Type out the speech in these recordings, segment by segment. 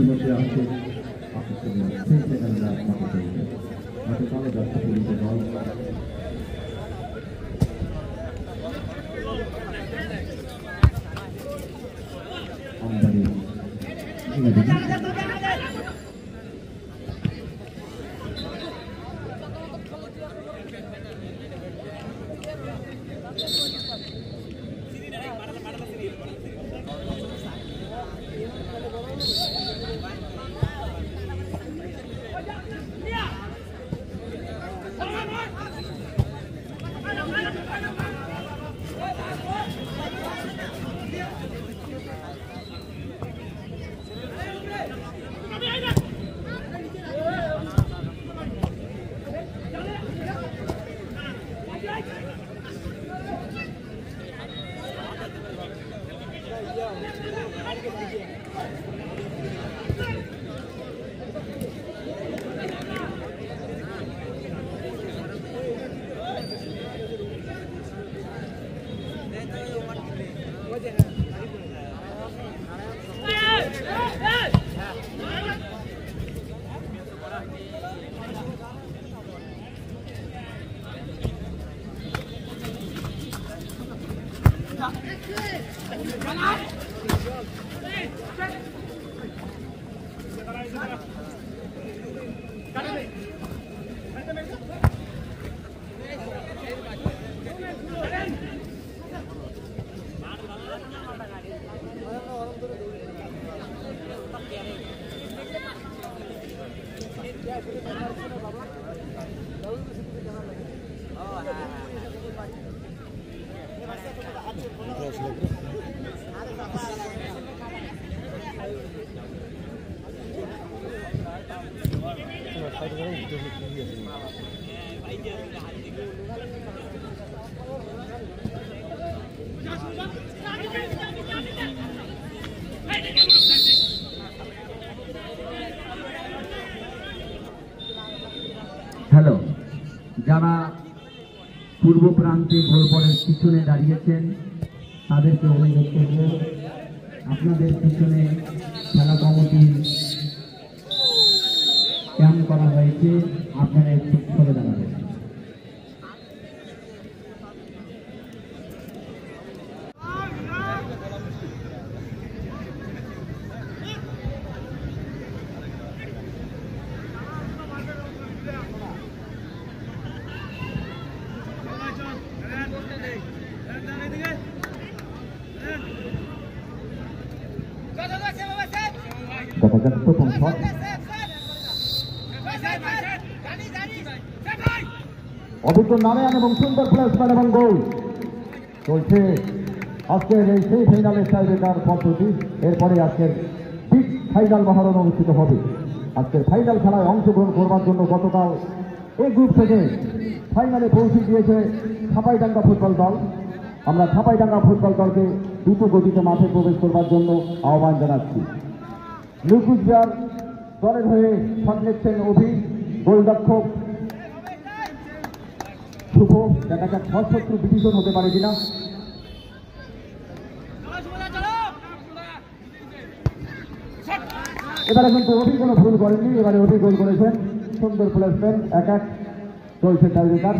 মধ্যে আছে আকর্ষণীয় 3 সেকেন্ড রান মাঠে চলছে। মাঠে ভালো যাচ্ছে পুলিশের দল। আমদানি হ্যালো, যারা পূর্ব প্রান্তে গোলপরের পিছনে দাঁড়িয়েছেন তাদেরকে অনুরোধ করব, আপনাদের পিছনে খেলা কমিটি ক্যাম্প করা হয়েছে, আপনারা একটু সরে দাঁড়াবেন। দেখা যাক প্রথম শট, অভিজ্ঞ নারায়ণ এবং সুন্দর প্লেসমেন্ট এবং গোল চলছে আজকের এই সেই ফাইনালের টাইব্রেকার পদ্ধতি। এরপরে আজকের বিগ ফাইনাল মহরণ অনুষ্ঠিত হবে। আজকের ফাইনাল খেলায় অংশগ্রহণ করবার জন্য গতকাল এই গ্রুপ থেকে ফাইনালে পৌঁছে গিয়েছে ছাপাইডাঙ্গা ফুটবল দল। আমরা ছাপাইডাঙ্গা ফুটবল দলকে দ্রুত গতিতে মাঠে প্রবেশ করবার জন্য আহ্বান জানাচ্ছি। নিউকুচবিহার দলের হয়ে শট নিচ্ছেন অভি, গোলরক্ষক শুভ। দেখা যাক শত্রু ডিভিশন হতে পারে কিনা। এবারে কিন্তু অভি কোনো ভুল করেননি, এবারে অভি গোল করেছেন। সুন্দর প্লেসমেন্ট, 1-1 চলছে টাইব্রেকার।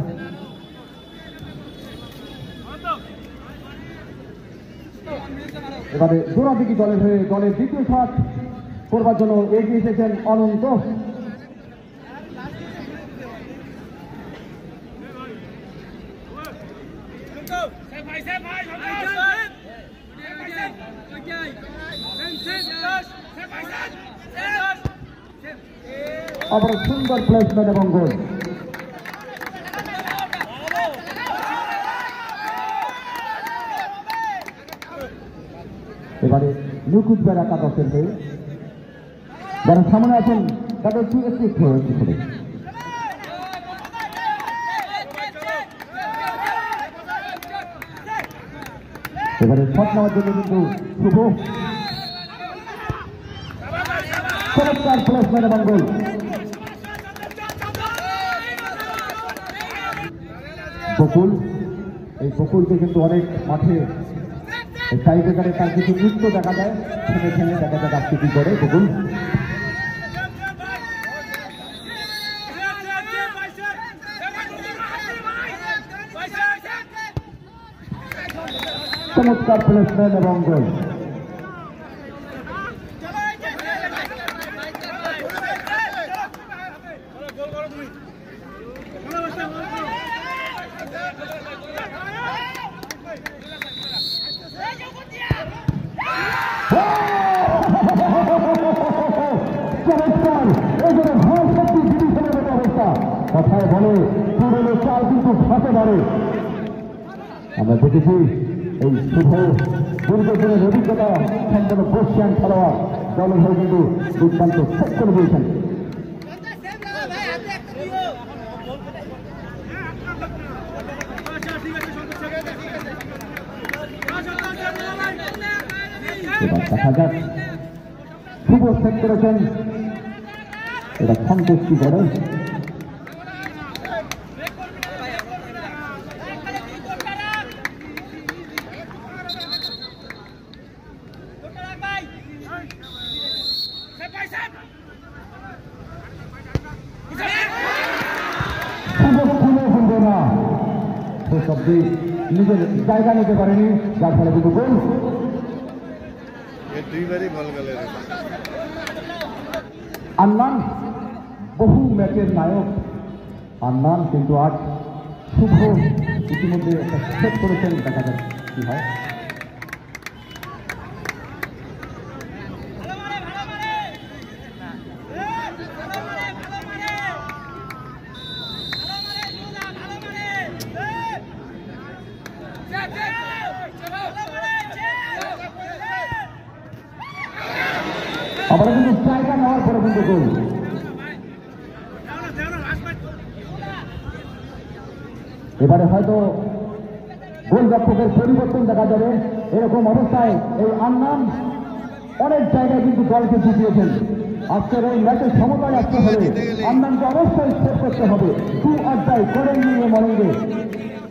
এবারে জোড়াদিঘি দলের হয়ে দলের দ্বিতীয় শট করবার জন্য এগিয়ে এসেছেন অনন্ত। আবার সুন্দর প্লেসমেন্ট এবং গোল। এবারে নিউকুচবিহার একাদশের হয়ে যারা সামনে আছেন তাদের একটু করে এবারে শট নেওয়ার জন্য কিন্তু শুভ চমৎকার প্লেসমেন্ট এবং গোল। বকুল, এই বকুলকে কিন্তু অনেক মাঠে টাইব্রেকারে তার কিছু নৃত্য দেখা যায়, থেমে থেমে দেখা যায় কি করে বকুল। চমৎকার প্লেসমেন্ট এবং গোল। কথায় বলে পুরনো চাল কিন্তু ফাঁসে ধরে। আমরা দেখেছি এই শুভ দীর্ঘদিনের অভিজ্ঞতা সম্পন্ন বর্ষিয়ান খেলোয়াড় দলের হয়ে কিন্তু দুর্দান্ত সেট করে দিয়েছেন। এবার দেখা যাক শুভ সেট করেছেন, এটা সন্তুষ্টি করে। নিজের জায়গা নিতে পারেনি, যার ফলে কিন্তু গোল। আন্নান বহু ম্যাচের নায়ক আন্নান, কিন্তু আজ শুভ ইতিমধ্যে একটা সেট করেছেন, দেখা যাক কি হয়। আবার কিন্তু জায়গা নেওয়ার পরে কিন্তু গোল। এবারে হয়তো গোলরক্ষকের পরিবর্তন দেখা যাবে। এরকম অবস্থায় এই আন্নান অনেক জায়গায় কিন্তু দলকে জিতিয়েছেন। আজকের এই ম্যাচের সমতায় আসতে হলে আন্নানকে অবশ্যই সেট করতে হবে। দু আড্ডায় করেন নিয়ে মরেঙ্গে,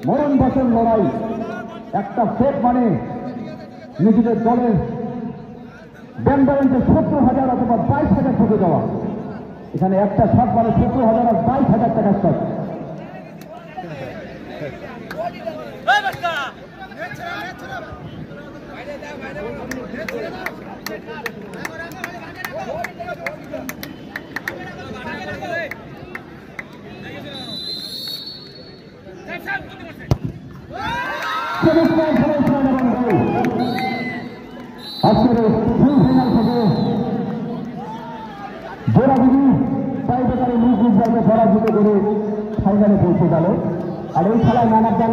মরণ বচন লড়াই। একটা সেট মানে নিজেদের দলের ব্যাংক ব্যালেন্সে 70,000 অথবা 22,000 থেকে যাওয়া। এখানে একটা শট মানে 70,000 আর 22,000 টাকার শট। আজকের সেমিফাইনাল থেকে জোড়াগুলি টাইব্রেকারে নিজ নিজ দলকে পরাজিত করে ফাইনালে পৌঁছে গেল। আর এই খেলায় ম্যান অফ দ্য